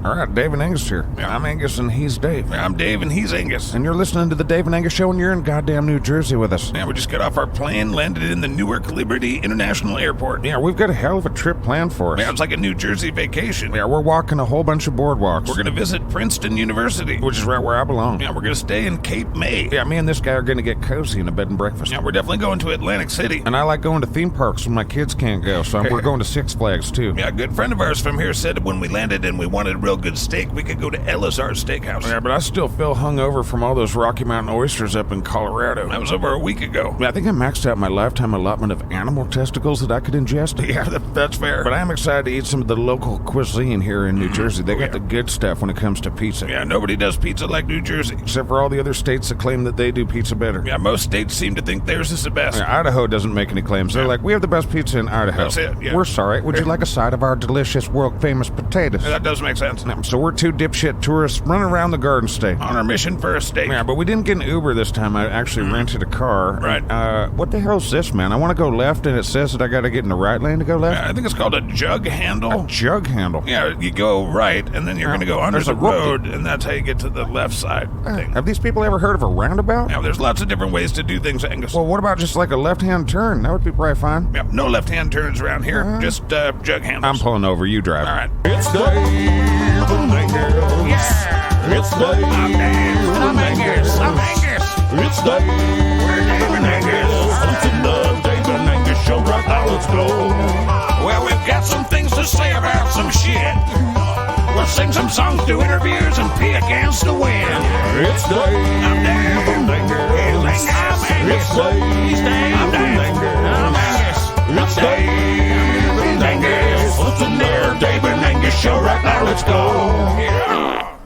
All right, Dave and Angus here. Yeah, I'm Angus and he's Dave. I'm Dave and he's Angus. And you're listening to the Dave and Angus Show and you're in goddamn New Jersey with us. Yeah, we just got off our plane, landed in the Newark Liberty International Airport. Yeah, we've got a hell of a trip planned for us. Yeah, it's like a New Jersey vacation. Yeah, we're walking a whole bunch of boardwalks. We're gonna visit Princeton University, which is right where I belong. Yeah, we're gonna stay in Cape May. Yeah, me and this guy are gonna get cozy in a bed and breakfast. Yeah, we're definitely going to Atlantic City. And I like going to theme parks when my kids can't go, so we're going to Six Flags too. Yeah, a good friend of ours from here said that when we landed and we wanted a real good steak, we could go to Elazar Steakhouse. Yeah, but I still feel hungover from all those Rocky Mountain oysters up in Colorado. That was over a week ago. I think I maxed out my lifetime allotment of animal testicles that I could ingest. Yeah, that's fair. But I am excited to eat some of the local cuisine here in New Jersey. They got the good stuff when it comes to pizza. Yeah, nobody does pizza like New Jersey. Except for all the other states that claim that they do pizza better. Yeah, most states seem to think theirs is the best. Yeah, Idaho doesn't make any claims. They're like, we have the best pizza in Idaho. That's it, yeah. We're sorry. Would you like a side of our delicious, world-famous potatoes? Yeah, that does make sense. So we're two dipshit tourists running around the Garden State. On our mission for a steak. Yeah, but we didn't get an Uber this time. I actually rented a car. Right. What the hell's this, man? I want to go left, and it says that I got to get in the right lane to go left? I think it's called a jug handle. A jug handle? Yeah, you go right, and then you're going to go under the road, and that's how you get to the left side thing. Have these people ever heard of a roundabout? Yeah, there's lots of different ways to do things, Angus. Well, what about just like a left-hand turn? That would be probably fine. Yep, no left-hand turns around here, just jug handles. I'm pulling over, you drive. All right. It's Dave and Angus. Yeah. It's Dave I'm Angus. I'm Angus. It's Dave and Angus. Listen to the Dave and Angus Show right now. Let's go. Well, we've got some things to say about some shit. We'll sing some songs, do interviews, and pee against the wind. It's Dave I'm Dave. and Angus. I'm Angus. It's Dave He's Dave. I'm and Dave. I'm Angus. Angus. It's Dave and Angus. Listen to the Dave and Angus Show right now. Let's go.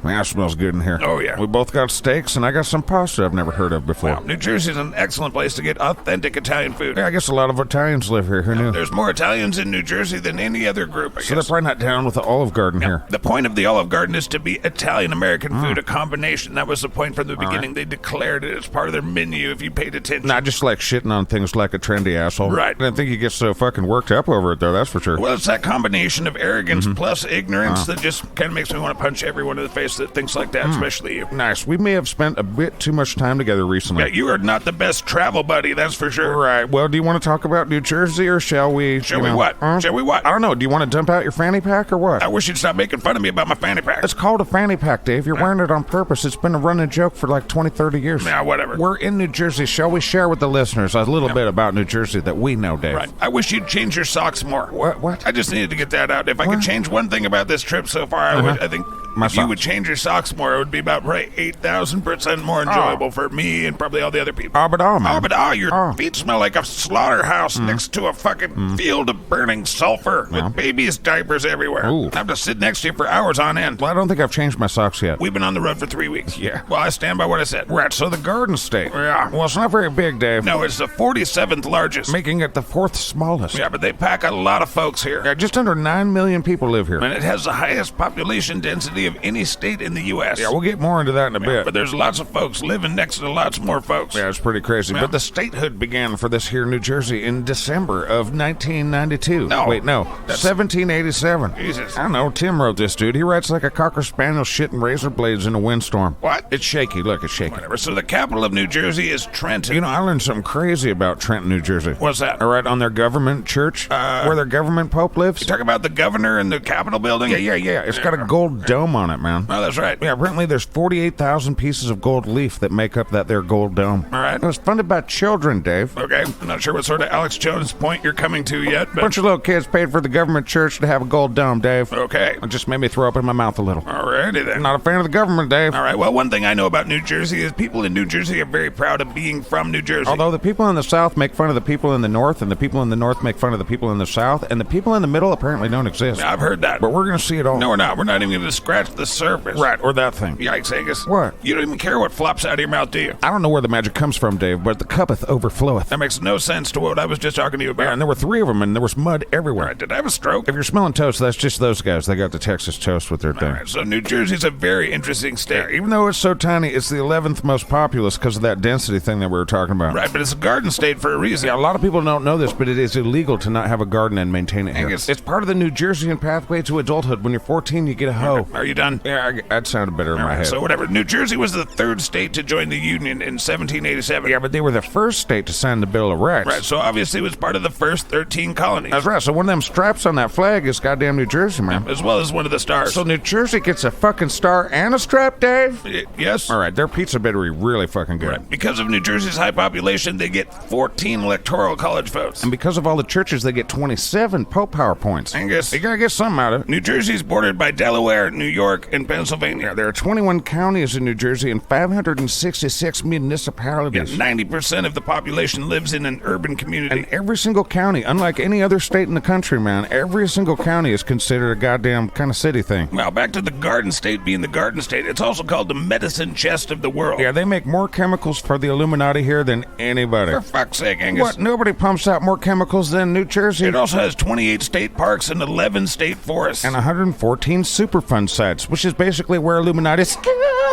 Man, that smells good in here. Oh, yeah. We both got steaks, and I got some pasta I've never heard of before. Well, New Jersey's an excellent place to get authentic Italian food. Yeah, I guess a lot of Italians live here. Who knew? There's more Italians in New Jersey than any other group, I So they're guess. probably not down with the Olive Garden here. The point of the Olive Garden is to be Italian-American food, a combination. That was the point from the beginning. They declared it as part of their menu if you paid attention. Not just like shitting on things like a trendy asshole. Right. I didn't think you get so fucking worked up over it, though, that's for sure. Well, it's that combination of arrogance plus ignorance that just kind of makes me want to punch everyone in the face that thinks like that, especially you. Nice. We may have spent a bit too much time together recently. Yeah, you are not the best travel buddy, that's for sure. Right. Well, do you want to talk about New Jersey, or shall we? Shall we what? Shall we what? I don't know. Do you want to dump out your fanny pack, or what? I wish you'd stop making fun of me about my fanny pack. It's called a fanny pack, Dave. You're wearing it on purpose. It's been a running joke for like 20, 30 years. Yeah, whatever. We're in New Jersey. Shall we share with the listeners a little bit about New Jersey that we know, Dave? Right. I wish you'd change your socks more. What? I just needed to get that out. If I could change one thing about this trip so far, I think My if you socks. would change your socks more, it would be about 8,000% more enjoyable for me and probably all the other people. Man. Your feet smell like a slaughterhouse next to a fucking field of burning sulfur with babies' diapers everywhere. Ooh. I have to sit next to you for hours on end. Well, I don't think I've changed my socks yet. We've been on the road for 3 weeks. Yeah. Well, I stand by what I said. Right, so the Garden State. Yeah. Well, it's not very big, Dave. No, it's the 47th largest. Making it the 4th smallest. Yeah, but they pack a lot of folks here. Yeah, just under 9 million people live here. And it has the highest population density of any state in the U.S. Yeah, we'll get more into that in a bit. But there's lots of folks living next to lots more folks. Yeah, it's pretty crazy. Yeah. But the statehood began for this here New Jersey in December of 1992. No. Wait, no. That's- 1787. Jesus. I don't know. Tim wrote this, dude. He writes like a Cocker Spaniel shitting razor blades in a windstorm. What? It's shaky. Look, it's shaky. Whatever. So the capital of New Jersey is Trenton. You know, I learned something crazy about Trenton, New Jersey. What's that? All right, on their government church, where their government pope lives. You talk about the governor in the Capitol building? Yeah. It's got a gold dome on it, man. Oh, that's right. Yeah, apparently there's 48,000 pieces of gold leaf that make up that there gold dome. All right. It was funded by children, Dave. Okay. I'm not sure what sort of Alex Jones point you're coming to yet, A but... bunch of little kids paid for the government church to have a gold dome, Dave. Okay. It just made me throw up in my mouth a little. Alrighty then. Not a fan of the government, Dave. All right. Well, one thing I know about New Jersey is people in New Jersey are very proud of being from New Jersey. Although the people in the South make fun of the people in the North, and the people in the North make fun of the people in the South, and the people in the middle apparently don't exist. I've heard that. But we're going to see it all. No, we're not. We're not even going to scratch the surface. surface. Right, or that thing. Yikes, Angus. What? You don't even care what flops out of your mouth, do you? I don't know where the magic comes from, Dave, but the cuppeth overfloweth. That makes no sense to what I was just talking to you about. Yeah, and there were 3 of them, and there was mud everywhere. All right, did I have a stroke? If you're smelling toast, that's just those guys. They got the Texas toast with their thing. All right, so New Jersey's a very interesting state. Even though it's so tiny, it's the 11th most populous because of that density thing that we were talking about. Right, but it's a garden state for a reason. Yeah, a lot of people don't know this, but it is illegal to not have a garden and maintain it here. Angus. It's part of the New Jerseyan pathway to adulthood. When you're 14, you get a hoe. Are you done? Yeah, that sounded better in All my right, head. so whatever. New Jersey was the 3rd state to join the Union in 1787. Yeah, but they were the first state to sign the Bill of Rights. Right, so obviously it was part of the first 13 colonies. That's right. So one of them straps on that flag is goddamn New Jersey, man. As well as one of the stars. So New Jersey gets a fucking star and a strap, Dave? Yes. All right, their pizza better be really fucking good. Right. Because of New Jersey's high population, they get 14 electoral college votes. And because of all the churches, they get 27 Pope Power points. Angus. You gotta get something out of it. New Jersey's bordered by Delaware, New York, and Pennsylvania. There are 21 counties in New Jersey and 566 municipalities. 90% of the population lives in an urban community. And every single county, unlike any other state in the country, man, every single county is considered a goddamn kind of city thing. Well, back to the Garden State being the Garden State, it's also called the medicine chest of the world. Yeah, they make more chemicals for the Illuminati here than anybody. For fuck's sake, Angus. What? Nobody pumps out more chemicals than New Jersey? It also has 28 state parks and 11 state forests. And 114 Superfund sites, which is basically where Illuminati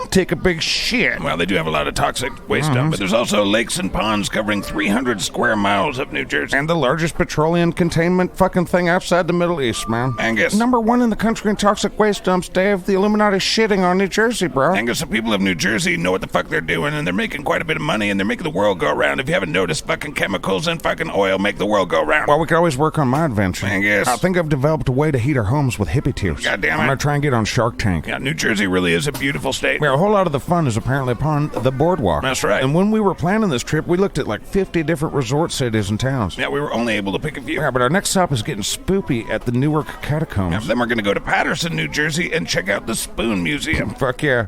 take a big shit. Well, they do have a lot of toxic waste dump, but there's also lakes and ponds covering 300 square miles of New Jersey. And the largest petroleum containment fucking thing outside the Middle East, man. Angus. Number 1 in the country in toxic waste dumps, Dave. The Illuminati's shitting on New Jersey, bro. Angus, the people of New Jersey know what the fuck they're doing, and they're making quite a bit of money, and they're making the world go around. If you haven't noticed, fucking chemicals and fucking oil make the world go round. Well, we could always work on my invention. Angus. I think I've developed a way to heat our homes with hippie tears. God damn it. I'm gonna try and get on Shark Tank. Yeah, New Jersey really is a beautiful state. Yeah, a whole lot of the fun is apparently upon the boardwalk. That's right. And when we were planning this trip, we looked at like 50 different resort cities and towns. Yeah, we were only able to pick a few. Yeah, but our next stop is getting spoopy at the Newark catacombs. Yeah, then we're going to go to Patterson, New Jersey, and check out the Spoon Museum. Fuck yeah.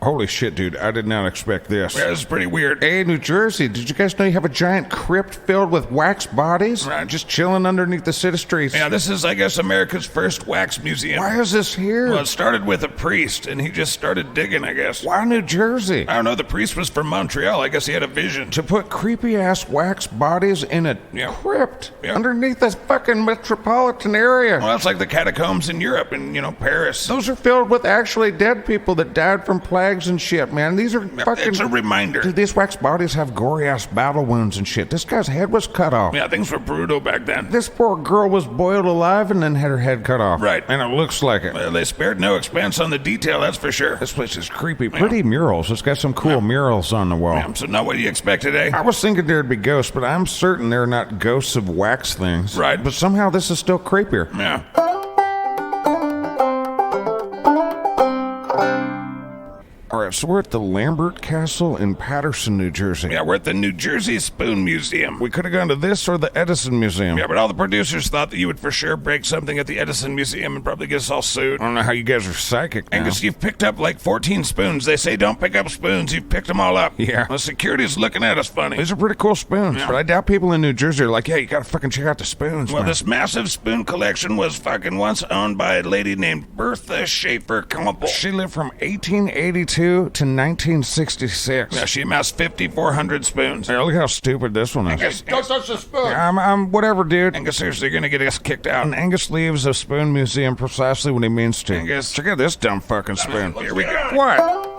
Holy shit, dude. I did not expect this. Yeah, this is pretty weird. Hey, New Jersey, did you guys know you have a giant crypt filled with wax bodies? Right. Just chilling underneath the city streets. Yeah, this is, I guess, America's first wax museum. Why is this here? Well, it started with a priest, and he just started digging, I guess. Why New Jersey? I don't know, the priest was from Montreal. I guess he had a vision. To put creepy-ass wax bodies in a crypt underneath this fucking metropolitan area. Well, it's like the catacombs in Europe and, Paris. Those are filled with actually dead people that died from plagues and shit, man. These are fucking... It's a reminder. Dude, these wax bodies have gory-ass battle wounds and shit. This guy's head was cut off. Yeah, things were brutal back then. This poor girl was boiled alive and then had her head cut off. Right. And it looks like it. Well, they spared no expense on the detail, that's for sure. This place is creepy. Pretty murals. It's got some cool murals on the wall. Yeah, so not what you expect today. I was thinking there'd be ghosts, but I'm certain they're not ghosts of wax things. Right. But somehow this is still creepier. Yeah. All right, so we're at the Lambert Castle in Patterson, New Jersey. Yeah, we're at the New Jersey Spoon Museum. We could have gone to this or the Edison Museum. Yeah, but all the producers thought that you would for sure break something at the Edison Museum and probably get us all sued. I don't know how you guys are psychic now. Angus, you've picked up like 14 spoons. They say don't pick up spoons. You've picked them all up. Yeah. The security's looking at us funny. These are pretty cool spoons, Yeah. but I doubt people in New Jersey are like, yeah, you gotta fucking check out the spoons, Well, man. this massive spoon collection was fucking once owned by a lady named Bertha Schaefer Kumpel. She lived from 1882 to 1966. Yeah, she amassed 5,400 spoons. Hey, look how stupid this one is. Angus, Don't touch the spoon. I'm whatever, dude. Angus, seriously, you're gonna get us kicked out. And Angus leaves the spoon museum precisely when he means to. Angus. Check out this dumb fucking spoon. Here we go. What?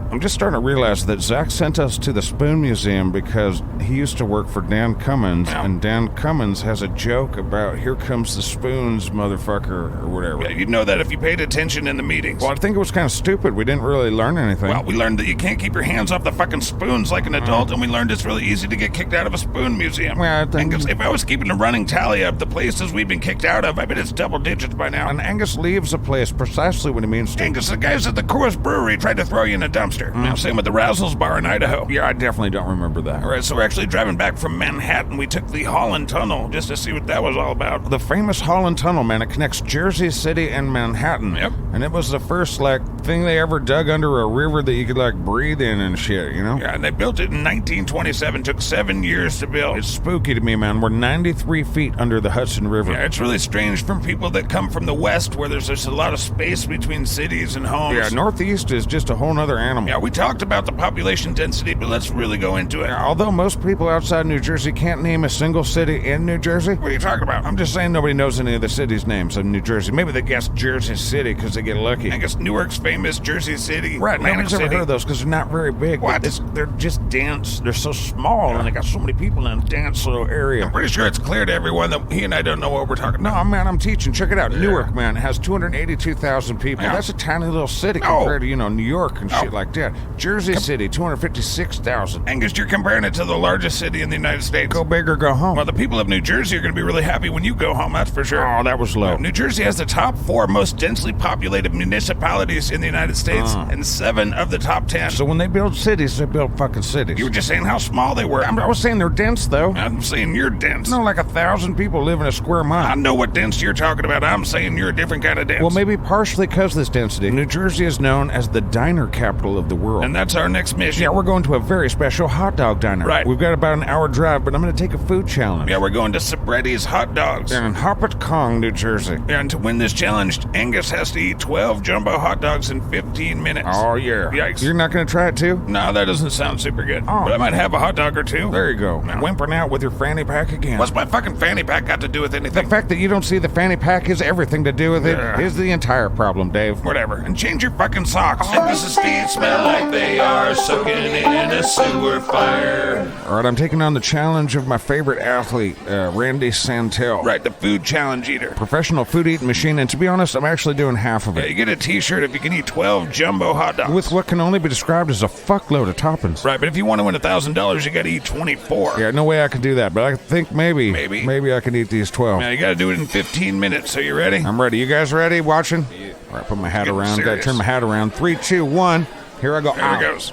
I'm just starting to realize that Zach sent us to the Spoon Museum because he used to work for Dan Cummins, and Dan Cummins has a joke about "here comes the spoons, motherfucker," or whatever. Yeah, you'd know that if you paid attention in the meetings. Well, I think it was kind of stupid. We didn't really learn anything. Well, we learned that you can't keep your hands off the fucking spoons like an adult, and we learned it's really easy to get kicked out of a spoon museum. Well, I think- Angus, if I was keeping a running tally of the places we've been kicked out of, I bet it's double digits by now. And Angus leaves a place precisely when he means to. Angus, the guys at the Coors Brewery tried to throw you in a dumpster. Same with the Razzles Bar in Idaho. Yeah, I definitely don't remember that. All right, so we're actually driving back from Manhattan. We took the Holland Tunnel just to see what that was all about. The famous Holland Tunnel, man, it connects Jersey City and Manhattan. Yep. And it was the first, thing they ever dug under a river that you could, breathe in and shit, you know? Yeah, and they built it in 1927. Took 7 years to build. It's spooky to me, man. We're 93 feet under the Hudson River. Yeah, it's really strange from people that come from the West, where there's just a lot of space between cities and homes. Yeah, Northeast is just a whole nother animal. Yeah, we talked about the population density, but let's really go into it. Yeah, although most people outside New Jersey can't name a single city in New Jersey. What are you talking about? I'm just saying nobody knows any of the cities' names in New Jersey. Maybe they guess Jersey City because they get lucky. I guess Newark's famous, Jersey City, Right, Atlantic nobody's ever City. heard of those because they're not very big. What? They're just dense. They're so small, and they got so many people in a dense little area. I'm pretty sure it's clear to everyone that he and I don't know what we're talking about. No, man, I'm teaching. Check it out. Newark, man, has 282,000 people. Yeah. That's a tiny little city No. compared to, New York and shit like that. Jersey City, 256,000. Angus, you're comparing it to the largest city in the United States. Go big or go home. Well, the people of New Jersey are going to be really happy when you go home, that's for sure. Oh, that was low. New Jersey has the top 4 most densely populated municipalities in the United States, and 7 of the top 10. So when they build cities, they build fucking cities. You were just saying how small they were. I was saying they're dense, though. I'm saying you're dense. No, 1,000 people live in a square mile. I know what dense you're talking about. I'm saying you're a different kind of dense. Well, maybe partially because of this density. New Jersey is known as the diner capital of the world. And that's our next mission. Yeah, we're going to a very special hot dog diner. Right. We've got about an hour drive, but I'm going to take a food challenge. Yeah, we're going to Sabretti's Hot Dogs. In Hoppet Kong, New Jersey. Yeah, and to win this challenge, Angus has to eat 12 jumbo hot dogs in 15 minutes. Oh, yeah. Yikes. You're not going to try it, too? No, that doesn't sound super good. Oh. But I might have a hot dog or two. There you go. No. Whimpering out with your fanny pack again. What's my fucking fanny pack got to do with The anything? fact that you don't see the fanny pack has everything to do with it Yeah. is the entire problem, Dave. Whatever. And change your fucking socks. Angus's feet smell like they are soaking in a sewer fire. All right, I'm taking on the challenge of my favorite athlete, Randy Santel. Right, the food challenge eater. Professional food eating machine, and to be honest, I'm actually doing half of Yeah, it. you get a t-shirt if you can eat 12 jumbo hot dogs. With what can only be described as a fuckload of toppings. Right, but if you want to win $1,000, you got to eat 24. Yeah, no way I can do that, but I think maybe Maybe. I can eat these 12. Now, you got to do it in 15 minutes. So you ready? I'm ready. You guys ready? Watching? All right, put my hat Getting around. Got to serious. turn my hat around. 3, 2, 1. Here I go. There Ow. it goes.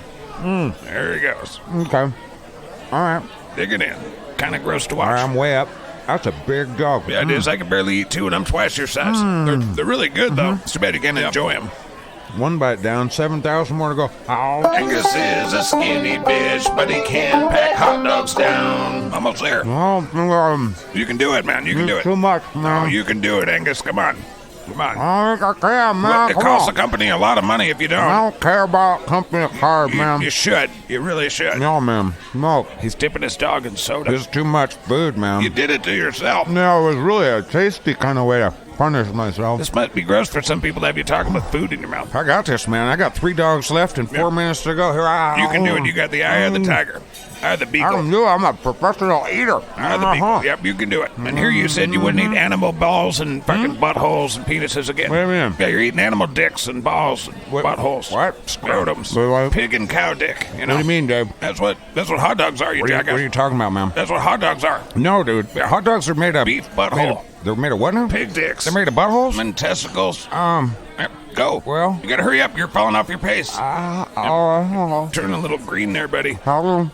There it goes. Okay. All right. Dig it in. Kind of gross to All watch. right, I'm way up. That's a big dog. Yeah, it is. I can barely eat 2, and I'm twice your size. They're really good, though. It's too bad you can't enjoy them. One bite down, 7,000 more to go. Ow. Angus is a skinny bitch, but he can pack hot dogs down. Almost there. Oh, You can do it, man. You can do it. too much, Oh, man. you can do it, Angus. Come on. Come on. I think I can, man. Look, it Come costs the on. company a lot of money if you I don't. don't care about company card, man. You should. You really should. No, man. No. He's dipping his dog in soda. This is too much food, man. You did it to yourself. No, it was really a tasty kind of way to punish myself. This might be gross for some people to have you talking with food in your mouth. I got this, man. I got 3 dogs left and 4 minutes to go. Here I You can do it. You got the eye of the tiger. Eye of the I beagle. can do it. I'm a professional eater. Eye of the beagle. Yep, you can do it. And here you said you wouldn't eat animal balls and fucking buttholes and penises again. What do you mean? Yeah, you're eating animal dicks and balls and buttholes. What? Scrotums. What? Pig and cow dick. You know. What do you mean, Dave? That's what hot dogs are, you What are jackass. you talking about, man? That's what hot dogs are. No, dude. Hot dogs are made of... Beef butthole. They're made of what now? Pig dicks. They're made of buttholes? And testicles. Yep, go. well- You gotta hurry up. You're falling off your pace. I'll Turn a little green there, buddy. feel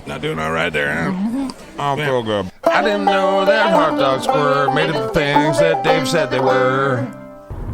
Not doing all right there, huh? good. I didn't know that hot dogs were made of the things that Dave said they were.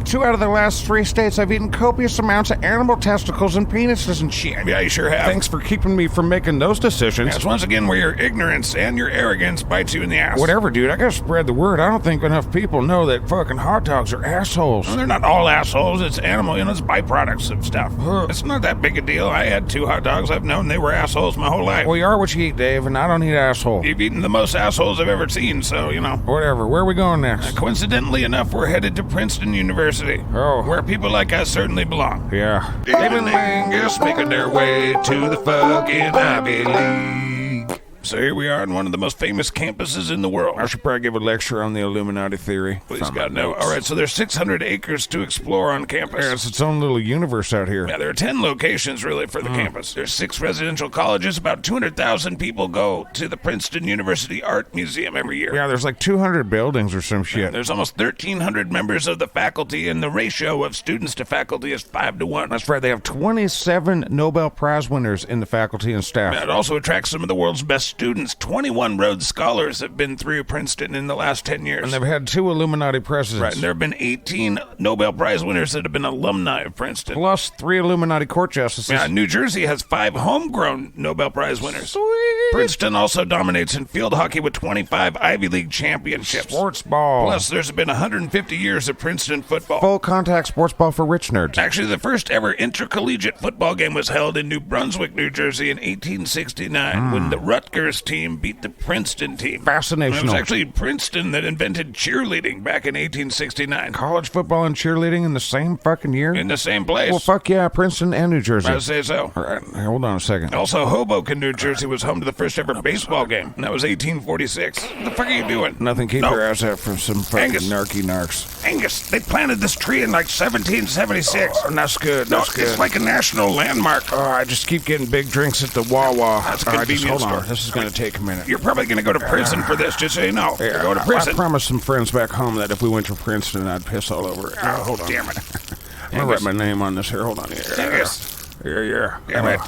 2 out of the last 3 states, I've eaten copious amounts of animal testicles and penises and shit. Yeah, you sure have. Thanks for keeping me from making those decisions. That's once again where your ignorance and your arrogance bites you in the ass. Whatever, dude. I gotta spread the word. I don't think enough people know that fucking hot dogs are assholes. Well, they're not all assholes. It's animal, it's byproducts of stuff. It's not that big a deal. I had 2 hot dogs. I've known they were assholes my whole life. Well, you are what you eat, Dave, and I don't eat asshole. You've eaten the most assholes I've ever seen, so, Whatever. Where are we going next? Coincidentally enough, we're headed to Princeton University. Oh. Where people like us certainly belong. Yeah. Dave and Angus making their way to the fucking Ivy League. So here we are on one of the most famous campuses in the world. I should probably give a lecture on the Illuminati theory. Please, God, no. All right, so there's 600 acres to explore on campus. Yeah, it's its own little universe out here. Yeah, there are 10 locations, really, for the campus. There's 6 residential colleges. About 200,000 people go to the Princeton University Art Museum every year. Yeah, there's like 200 buildings or some shit. There's almost 1,300 members of the faculty, and the ratio of students to faculty is 5 to 1. That's right, they have 27 Nobel Prize winners in the faculty and staff. It also attracts some of the world's best students. 21 Rhodes Scholars have been through Princeton in the last 10 years. And they've had 2 Illuminati presidents. Right, and there have been 18 Nobel Prize winners that have been alumni of Princeton. Plus 3 Illuminati court justices. Yeah, New Jersey has 5 homegrown Nobel Prize winners. Sweet. Princeton also dominates in field hockey with 25 Ivy League championships. Sports ball. Plus, there's been 150 years of Princeton football. Full contact sports ball for rich nerds. Actually, the first ever intercollegiate football game was held in New Brunswick, New Jersey in 1869 when the Rutgers team beat the Princeton team. Fascinational. It was actually Princeton that invented cheerleading back in 1869. College football and cheerleading in the same fucking year? In the same place. Well, fuck yeah, Princeton and New Jersey. I say so. All right, hold on a second. Also, Hoboken, New Jersey was home to the first ever baseball game, and that was 1846. What the fuck are you doing? Nothing, keep your ass out from some fucking Angus. narcs. Angus, they planted this tree in like 1776. Oh, that's good, that's good. It's like a national landmark. Oh, I just keep getting big drinks at the Wawa. That's a All right, just convenience hold on. store. This is going to take a minute. You're probably going to go to prison for this, just so you know. Yeah, Go to prison. I promised some friends back home that if we went to Princeton, I'd piss all over it. Oh, hold on. damn it. I'm going to write my name on this here. Hold on here. Angus. Yeah. Damn it.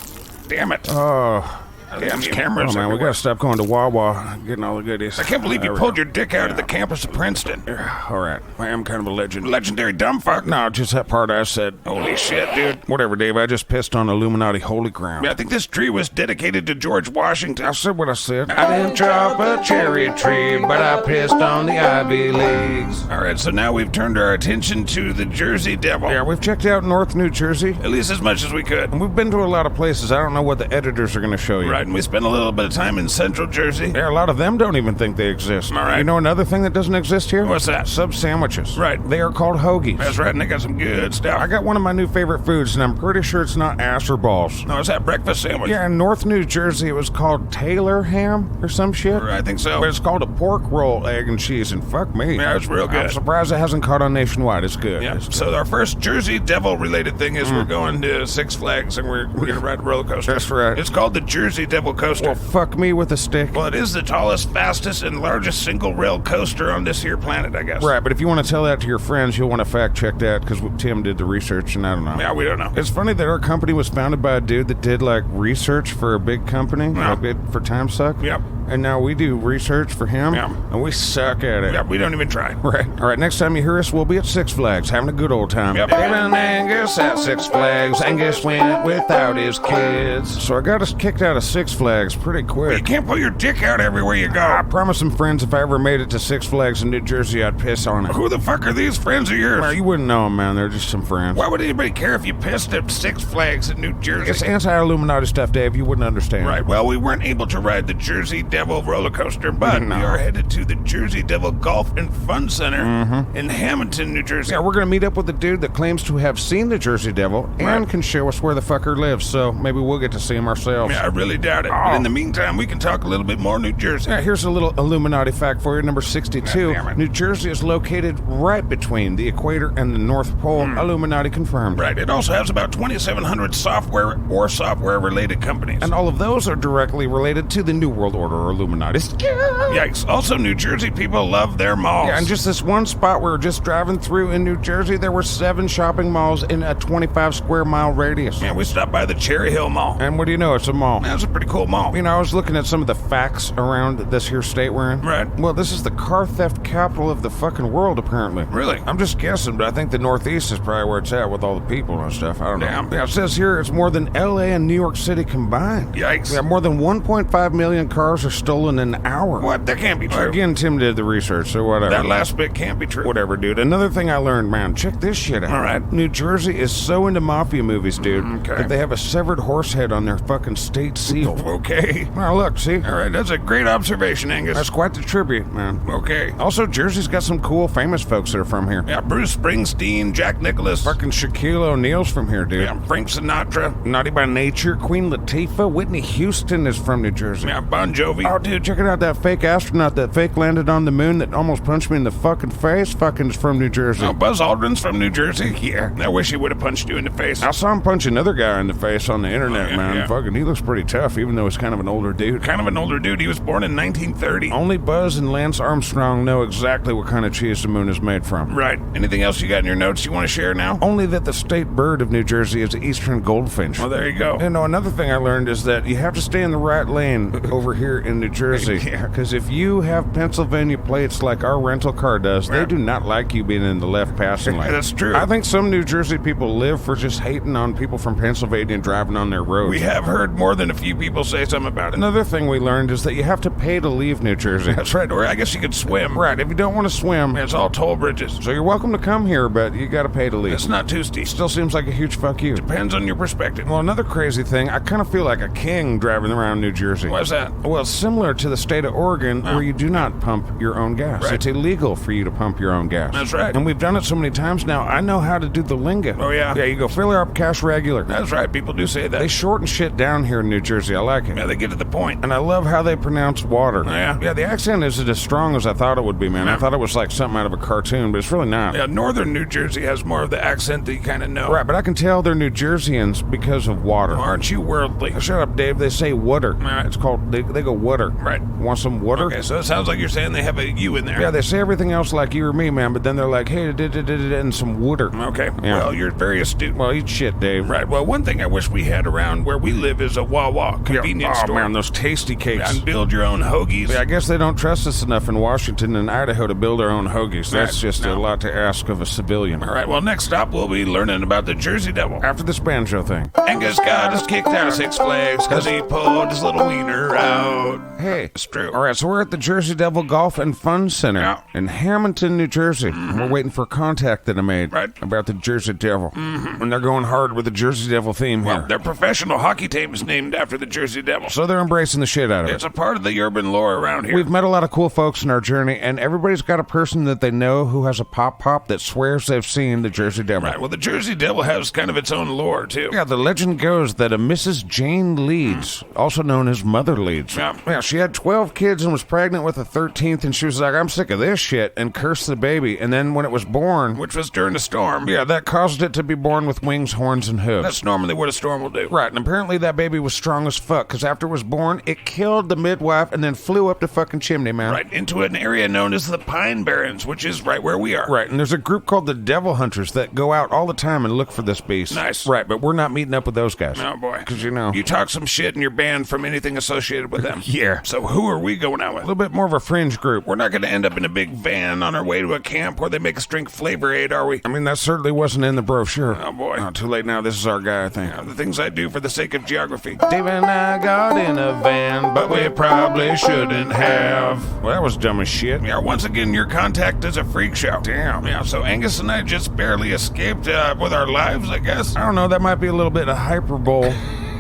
Damn it. Oh. Damn cameras. Oh, man, we everywhere. got to stop going to Wawa, getting all the goodies. I can't believe you pulled your dick out of the campus of Princeton. All right. I am kind of a legend. Legendary dumb fuck. No, just that part I said. Holy shit, dude. Whatever, Dave. I just pissed on Illuminati holy ground. Yeah, I think this tree was dedicated to George Washington. I said what I said. I didn't chop a cherry tree, but I pissed on the Ivy Leagues. All right, so now we've turned our attention to the Jersey Devil. Yeah, we've checked out North New Jersey. At least as much as we could. And we've been to a lot of places. I don't know what the editors are going to show you. Right, and we spent a little bit of time in Central Jersey. Yeah, a lot of them don't even think they exist. All right. You know another thing that doesn't exist here? What's that? Sub sandwiches. Right. They are called hoagies. That's right, and they got some good stuff. I got one of my new favorite foods, and I'm pretty sure it's not ass or balls. No, it's that breakfast sandwich. Yeah, in North New Jersey, it was called Taylor ham or some shit. I think so. But it's called a pork roll, egg, and cheese, and fuck me. Yeah, it's real good. I'm surprised it hasn't caught on nationwide. It's good. Yeah, It's so our first Jersey Devil-related thing is we're going to Six Flags, and we're going to ride a roller coaster. That's right. It's called the Jersey Devil Coaster. Well, fuck me with a stick. Well, it is the tallest, fastest, and largest single-rail coaster on this here planet, I guess. Right, but if you want to tell that to your friends, you'll want to fact check that because Tim did the research, and I don't know. Yeah, we don't know. It's funny that our company was founded by a dude that did like research for a big company, like for Time Suck. Yep. And now we do research for him, and we suck at it. Yeah, we don't even try. Right. All right, next time you hear us, we'll be at Six Flags having a good old time. Yep. Dave and Angus at Six Flags. Angus went without his kids. So I got us kicked out of Six Flags pretty You quick. can't put your dick out everywhere you go. I promised some friends if I ever made it to Six Flags in New Jersey, I'd piss on it. Who the fuck are these friends of yours? Well, you wouldn't know them, man. They're just some friends. Why would anybody care if you pissed at Six Flags in New Jersey? It's anti-Illuminati stuff, Dave. You wouldn't understand. Right, well, we weren't able to ride the Jersey Devil roller coaster, but No. we are headed to the Jersey Devil Golf and Fun Center in Hamilton, New Jersey. Yeah, we're going to meet up with a dude that claims to have seen the Jersey Devil and can show us where the fucker lives, so maybe we'll get to see him ourselves. Yeah, I really doubt it. But in the meantime, we can talk a little bit more New Jersey. Yeah, here's a little Illuminati fact for you. Number 62. God damn it. New Jersey is located right between the equator and the North Pole. Illuminati confirmed. Right, it also has about 2,700 software or software-related companies. And all of those are directly related to the New World Order or Illuminati. Yikes. Also, New Jersey people love their malls. Yeah, and just this one spot we were just driving through in New Jersey, there were 7 shopping malls in a 25 square mile radius. Yeah, we stopped by the Cherry Hill Mall. And what do you know? It's a mall. That's a pretty cool mall. You know, I was looking at some of the facts around this here state we're in. Right. Well, this is the car theft capital of the fucking world, apparently. Really? I'm just guessing, but I think the Northeast is probably where it's at with all the people and stuff. I don't know. Damn. Yeah, it says here it's more than L.A. and New York City combined. Yikes. Yeah, more than 1.5 million cars are stolen an hour. What? That can't be true. Again, Tim did the research, so whatever. That last bit can't be true. Whatever, dude. Another thing I learned, man, check this shit out. All right. New Jersey is so into mafia movies, dude, Okay. that they have a severed horse head on their fucking state seal. steel. Okay. Now look, see? All right, that's a great observation, Angus. That's quite the tribute, man. Okay. Also, Jersey's got some cool, famous folks that are from here. Yeah, Bruce Springsteen, Jack Nicklaus. Fucking Shaquille O'Neal's from here, dude. Yeah, Frank Sinatra. Naughty by Nature, Queen Latifah, Whitney Houston is from New Jersey. Yeah, Bon Jovi. Oh, dude, check it out. That fake astronaut that fake landed on the moon that almost punched me in the fucking face, fucking is from New Jersey. Oh, Buzz Aldrin's from New Jersey? Yeah. I wish he would have punched you in the face. I saw him punch another guy in the face on the internet, yeah, man. yeah. Fucking, he looks pretty tough, even though he's kind of an older dude. Kind of an older dude. He was born in 1930. Only Buzz and Lance Armstrong know exactly what kind of cheese the moon is made from. Right. Anything else you got in your notes you want to share now? Only that the state bird of New Jersey is the eastern goldfinch. Well, there you go. You know, another thing I learned is that you have to stay in the right lane over here in New Jersey. Yeah. Because if you have Pennsylvania plates like our rental car does, they do not like you being in the left passing lane. That's true. I think some New Jersey people live for just hating on people from Pennsylvania driving on their roads. We have heard more than a few people say something about it. Another thing we learned is that you have to pay to leave New Jersey. That's right. Or I guess you could swim. Right, if you don't want to swim, It's all toll bridges. so you're welcome to come here, but you got to pay to leave. It's not too steep. Still seems like a huge fuck you. Depends on your perspective. Well, another crazy thing, I kind of feel like a king driving around New Jersey. Why's that? Well, it's similar to the state of Oregon, where you do not pump your own gas. Right. It's illegal for you to pump your own gas. That's right. And we've done it so many times now, I know how to do the lingo. Oh, yeah? Yeah, you go fill her up cash regular. That's right. People do say that. They shorten shit down here in New Jersey. I like it. Yeah, they get to the point. And I love how they pronounce water. Yeah? Yeah, the accent isn't as strong as I thought it would be, man. I thought it was like something out of a cartoon, but it's really not. Yeah, northern New Jersey has more of the accent that you kind of know. Right, but I can tell they're New Jerseyans because of water. Aren't you worldly? Shut up, Dave. They say water. Right. It's called, they go water. Right. Want some water? Okay, so it sounds like you're saying they have a U in there. Yeah, they say everything else like you or me, man, but then they're like, hey, and some water. Okay. Yeah. Well, you're very astute. Well, eat shit, Dave. Right. Well, one thing I wish we had around where we live is a Wawa convenience store. Oh, man, those tasty cakes. And build your own hoagies. Yeah, I guess they don't trust us enough in Washington and Idaho to build our own hoagies. That's Right. just a No. lot to ask of a civilian. All right. Well, next up, we'll be learning about the Jersey Devil. After this banjo thing. Angus got us kicked out of Six Flags because he pulled his little wiener out. Hey. It's true. All right, so we're at the Jersey Devil Golf and Fun Center Yeah. in Hamilton, New Jersey. And we're waiting for a contact that I made Right. about the Jersey Devil. And they're going hard with the Jersey Devil theme here. Well, their professional hockey team is named after the Jersey Devil. So they're embracing the shit out of It's it. a part of the urban lore around here. We've met a lot of cool folks in our journey, and everybody's got a person that they know who has a pop that swears they've seen the Jersey Devil. Right. Well, the Jersey Devil has kind of its own lore, too. Yeah, the legend goes that a Mrs. Jane Leeds, also known as Mother Leeds, Yeah. she had 12 kids and was pregnant with a 13th, and she was like, I'm sick of this shit, and cursed the baby. And then when it was born, Which was during a storm. yeah, that caused it to be born with wings, horns, and hooves. That's normally what a storm will do. Right, and apparently that baby was strong as fuck, because after it was born, it killed the midwife and then flew up the fucking chimney, man. Right, into an area known as the Pine Barrens, which is right where we are. Right, and there's a group called the Devil Hunters that go out all the time and look for this beast. Nice. Right, but we're not meeting up with those guys. Oh, boy. Because, you know, You talk some shit and you're banned from anything associated with them. Yeah. So who are we going out a with? little bit more of a fringe group. We're not going to end up in a big van on our way to a camp where they make us drink Flavor Aid, are we? I mean, that certainly wasn't in the brochure. Oh, boy. Too late now. This is our guy, I think. The things I do for the sake of geography. Dave and I got in a van, but we probably shouldn't have. Well, that was dumb as shit. Yeah, once again, your contact is a freak show. Damn. Yeah, so Angus and I just barely escaped with our lives, I guess. I don't know. That might be a little bit of hyperbole.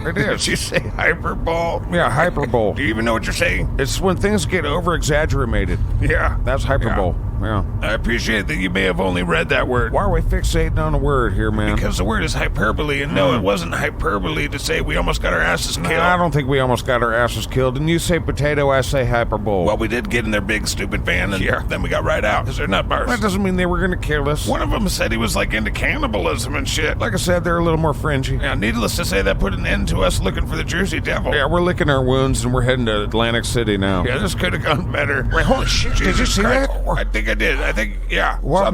It Did is. you say hyperbole? Yeah, hyperbole. Do you even know what you're saying? It's when things get over-exaggerated. Yeah. That's hyperbole. Yeah. I appreciate that you may have only read that word. Why are we fixating on a word here, man? Because the word is hyperbole, and no, it wasn't hyperbole to say we almost got our asses killed. I don't think we almost got our asses killed. And you say potato, I say hyperbole. Well, we did get in their big stupid van, and then we got right out because they're nut bars. that doesn't mean they were going to kill us. One of them said he was like into cannibalism and shit. Like I said, they're a little more fringy. Yeah, needless to say, that put an end to us looking for the Jersey Devil. Yeah, we're licking our wounds and we're heading to Atlantic City now. Yeah, this could have gone better. Wait, holy shit, did you see Christ. that? I think I did. I think, yeah. What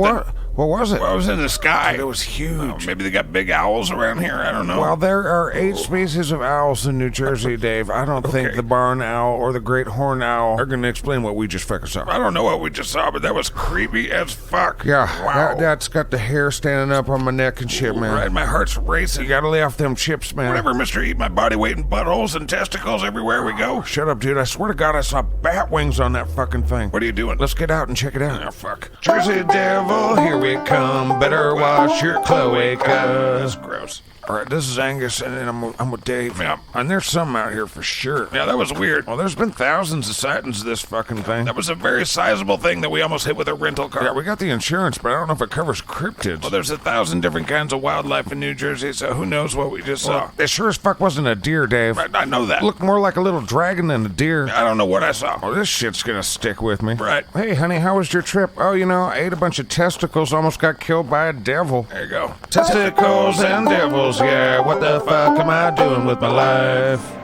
was it? Well, it was in the sky. It was huge. Maybe they got big owls around here. I don't know. Well, there are 8 species of owls in New Jersey, Dave. I don't think the barn owl or the great horned owl are going to explain what we just fucking saw. I don't know what we just saw, but that was creepy as fuck. Yeah, Wow. that's got the hair standing up on my neck and shit, man. Right, my heart's racing. You gotta lay off them chips, man. Whatever, Mr. Eat My Body Weight and buttholes and testicles everywhere we go. Shut up, dude. I swear to God, I saw bat wings on that fucking thing. What are you doing? Let's get out and check it out. Oh, fuck. Jersey Devil, here we come. Better wash your cloacas. Gross. All right, this is Angus, and I'm with Dave. Yeah. And there's some out here for sure. Yeah, that was weird. Well, there's been thousands of sightings of this fucking thing. That was a very sizable thing that we almost hit with a rental car. Yeah, we got the insurance, but I don't know if it covers cryptids. Well, there's 1,000 different kinds of wildlife in New Jersey, so who knows what we just saw. It sure as fuck wasn't a deer, Dave. Right, I know that. Looked more like a little dragon than a deer. I don't know what I saw. Oh, this shit's gonna stick with me. Right. Hey, honey, how was your trip? Oh, I ate a bunch of testicles, almost got killed by a devil. There you go. Testicles and devils, yeah. What the fuck am I doing with my life?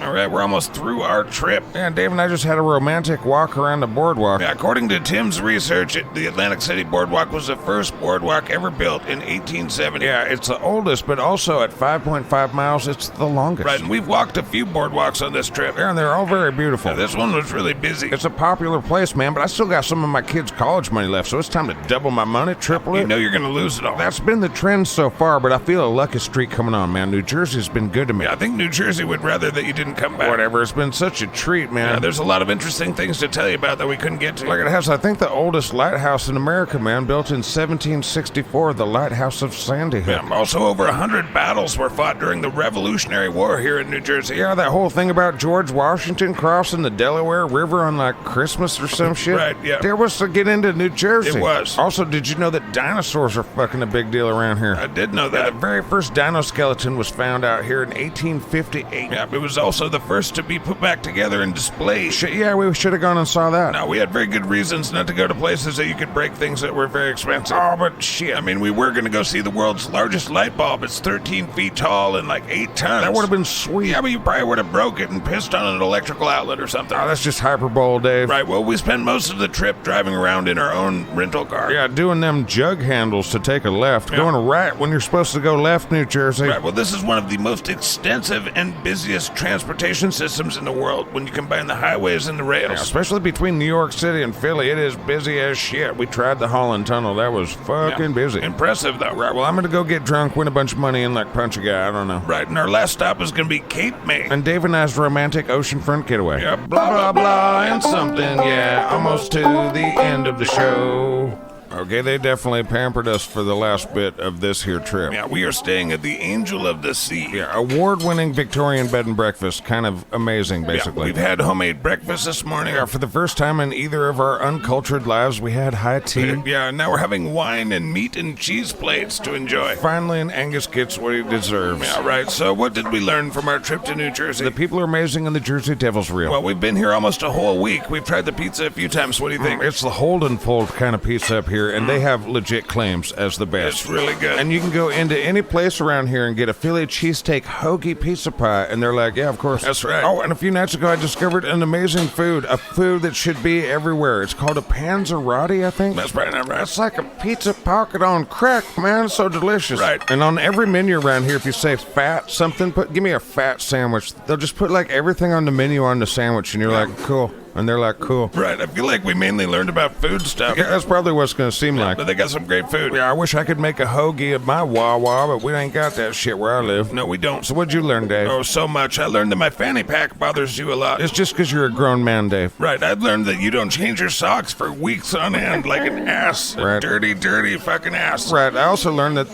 All right, we're almost through our trip. Yeah, Dave and I just had a romantic walk around the boardwalk. Yeah, according to Tim's research, the Atlantic City Boardwalk was the first boardwalk ever built in 1870. Yeah, it's the oldest, but also at 5.5 miles, it's the longest. Right, and we've walked a few boardwalks on this trip. Yeah, and they're all very beautiful. Yeah, this one was really busy. It's a popular place, man, but I still got some of my kids' college money left, so it's time to double my money, triple it. You know you're gonna lose it all. That's been the trend so far, but I feel a lucky streak coming on, man. New Jersey's been good to me. Yeah, I think New Jersey would rather that you didn't come back. Whatever, it's been such a treat, man. Yeah, there's a lot of interesting things to tell you about that we couldn't get to. Like it has, I think, the oldest lighthouse in America, man, built in 1764, the Lighthouse of Sandy Hook. Yeah, also over 100 battles were fought during the Revolutionary War here in New Jersey. Yeah, that whole thing about George Washington crossing the Delaware River on like Christmas or some shit. Right, yeah. There was to get into New Jersey. It was. Also, did you know that dinosaurs are fucking a big deal around here? I did know Yeah, that. the very first dino skeleton was found out here in 1858. Yeah, it was also the first to be put back together and displayed. Shit, yeah, we should have gone and saw that. No, we had very good reasons not to go to places that you could break things that were very expensive. Oh, but shit. I mean, we were going to go see the world's largest light bulb. It's 13 feet tall and like 8 tons. That would have been sweet. Yeah, but you probably would have broke it and pissed on an electrical outlet or something. Oh, that's just hyperbole, Dave. Right, well, we spent most of the trip driving around in our own rental car. Yeah, doing them jug handles to take a left. Going right when you're supposed to go left, New Jersey. Right, well, this is one of the most extensive and busiest transportation systems in the world when you combine the highways and the rails. Yeah, especially between New York City and Philly, it is busy as shit. We tried the Holland Tunnel. That was fucking busy. Impressive, though. Right, well, I'm gonna go get drunk, win a bunch of money, and like punch a guy. I don't know. Right, and our last stop is going to be Cape May. And Dave and I's romantic oceanfront getaway. Yeah, Blah, blah, blah, and something, yeah. Almost to the end of the show. Okay, they definitely pampered us for the last bit of this here trip. Yeah, we are staying at the Angel of the Sea. Yeah, award-winning Victorian bed and breakfast. Kind of amazing, basically. Yeah, we've had homemade breakfast this morning. Yeah, for the first time in either of our uncultured lives, we had high tea. Yeah, now we're having wine and meat and cheese plates to enjoy. Finally, and Angus gets what he deserves. Yeah, right. So what did we learn from our trip to New Jersey? The people are amazing and the Jersey Devil's real. Well, we've been here almost a whole week. We've tried the pizza a few times. What do you think? It's the Holden Fold kind of pizza up here, and they have legit claims as the best. It's really good. And you can go into any place around here and get a Philly cheesesteak hoagie pizza pie, and they're like, yeah, of course. That's right. Oh, and a few nights ago, I discovered an amazing food, a food that should be everywhere. It's called a panzerotti, I think. That's probably not right. It's like a pizza pocket on crack, man. It's so delicious. Right. And on every menu around here, if you say fat something, give me a fat sandwich. They'll just put like everything on the menu on the sandwich, and you're like, cool. And they're like, cool. Right, I feel like we mainly learned about food stuff. Yeah, that's probably what it's going to seem like. But they got some great food. Yeah, I wish I could make a hoagie at my Wawa, but we ain't got that shit where I live. No, we don't. So what'd you learn, Dave? Oh, so much. I learned that my fanny pack bothers you a lot. It's just because you're a grown man, Dave. Right, I've learned that you don't change your socks for weeks on end like an ass. Right. A dirty, dirty fucking ass. Right, I also learned that,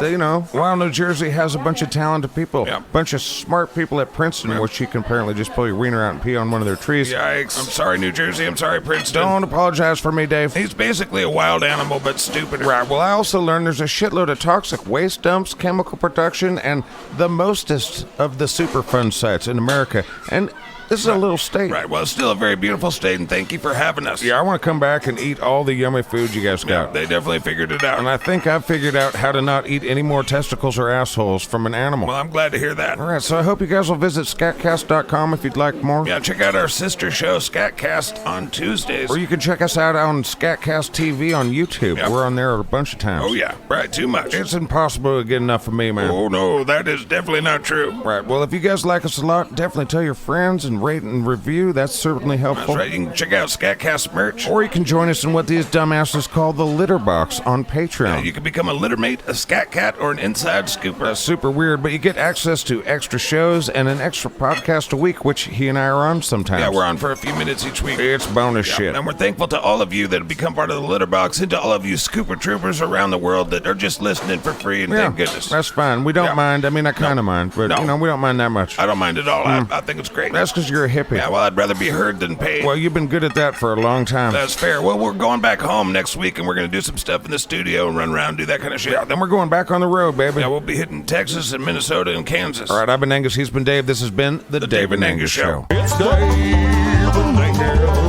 while New Jersey has a bunch of talented people, Yeah. a bunch of smart people at Princeton, which you can apparently just pull your wiener out and pee on one of their trees. Yikes. I'm sorry, New Jersey. I'm sorry, Princeton. Don't apologize for me, Dave. He's basically a wild animal, but stupider. Right, well, I also learned there's a shitload of toxic waste dumps, chemical production, and the mostest of the Superfund sites in America. And this is a little state. Right, well, it's still a very beautiful state, and thank you for having us. Yeah, I want to come back and eat all the yummy food you guys got. They definitely figured it out. And I think I've figured out how to not eat any more testicles or assholes from an animal. Well, I'm glad to hear that. All right, so I hope you guys will visit SkatCast.com if you'd like more. Yeah, check out our sister show, SkatCast, on Tuesdays. Or you can check us out on SkatCast TV on YouTube. Yep. We're on there a bunch of times. Oh, yeah, right, too much. It's impossible to get enough of me, man. Oh, no, that is definitely not true. Right, well, if you guys like us a lot, definitely tell your friends and rate and review. That's certainly helpful. That's right. You can check out SkatCast merch. Or you can join us in what these dumbasses call the litter box on Patreon. You can become a littermate, a scat cat, or an inside scooper. That's super weird, but you get access to extra shows and an extra podcast a week, which he and I are on sometimes. Yeah, we're on for a few minutes each week. It's bonus shit. And we're thankful to all of you that have become part of the litter box and to all of you scooper troopers around the world that are just listening for free, and thank goodness. That's fine. We don't mind. I mean, I kind of mind, but, we don't mind that much. I don't mind at all. I think it's great. That's because you're a hippie. Yeah, well, I'd rather be heard than paid. Well, you've been good at that for a long time. That's fair. Well, we're going back home next week, and we're going to do some stuff in the studio and run around and do that kind of shit. Yeah, then we're going back on the road, baby. Yeah, we'll be hitting Texas and Minnesota and Kansas. All right, I've been Angus. He's been Dave. This has been the Dave and Angus Show. It's Dave and Angus.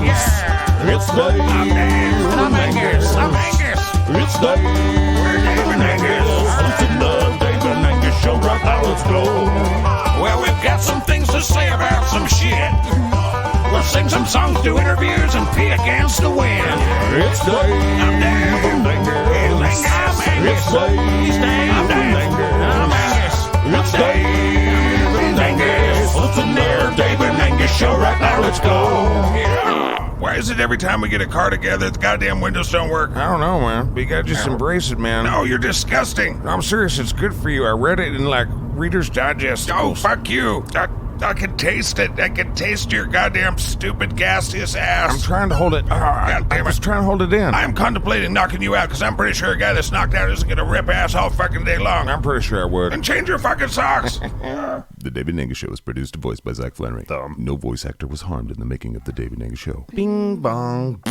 Yeah. It's Dave and Angus. I'm Angus. It's Dave and Angus. Hosting the Dave and Angus Show right now. Let's go. Well, we've got some things to say about some shit. We'll sing some songs, do interviews, and pee against the wind. It's Dave and Angus. It's Dave and Angus. It's Dave and Angus. Hosting the Dave and Angus Show right now. Let's go. Why is it every time we get a car together, the goddamn windows don't work? I don't know, man. But you gotta just embrace it, man. No, you're disgusting. I'm serious. It's good for you. I read it in, Reader's Digest. Oh, fuck you. I can taste it. I can taste your goddamn stupid gaseous ass. I'm trying to hold it. God damn I was it. trying to hold it in. I'm contemplating knocking you out because I'm pretty sure a guy that's knocked out isn't going to rip ass all fucking day long. I'm pretty sure I would. And change your fucking socks. The Dave and Angus Show is produced and voiced by Zach Flannery. No voice actor was harmed in the making of The Dave and Angus Show. Bing bong.